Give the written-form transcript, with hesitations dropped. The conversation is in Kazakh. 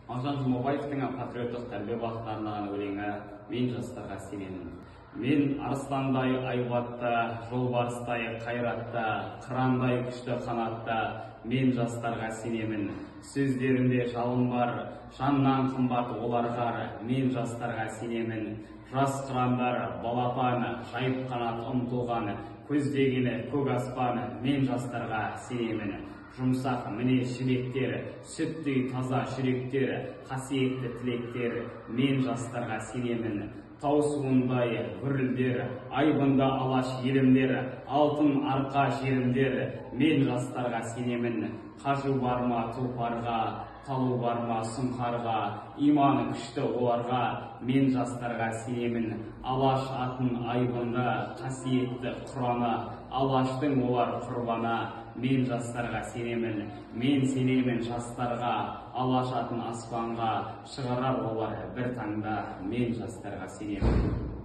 Мағжан Жұмабаевтың патриоттық тәрбие бағыттарынан өлеңі «Мен жастарға сенемін». Мен арыстандай айбатта, жолбарыстай қайратта, қырандай күшті қанатта, мен жастарға сенемін. Сөздерінде жалын бар, жаннан қымбат оларға, мен жастарға сенемін. Жас қырандар балапан, жайып қанат ұмтылған, көздегені көк аспан, мен жастарға сенемін. Жұмсақ мінез жібектер, сүттей таза жүректер, қасиетті тілектер, мен жастарға сенемін. Тау суындай гүрілдер, айбында алаш елімдер, алтын арқа жерімдер, мен жастарға сенемін. Қажу барма тұлпарға, талу барма сұңқарға, иманы күшті оларға, мен жастарға сенемін. Алаш атын айбында, қасиетті құраны, алаштың олар құрбаны, мен жастарға сенемін. Мен сенемін жастарға, алаш атын аспанға, шығарар олар бір таңда, мен жастарға сенемін.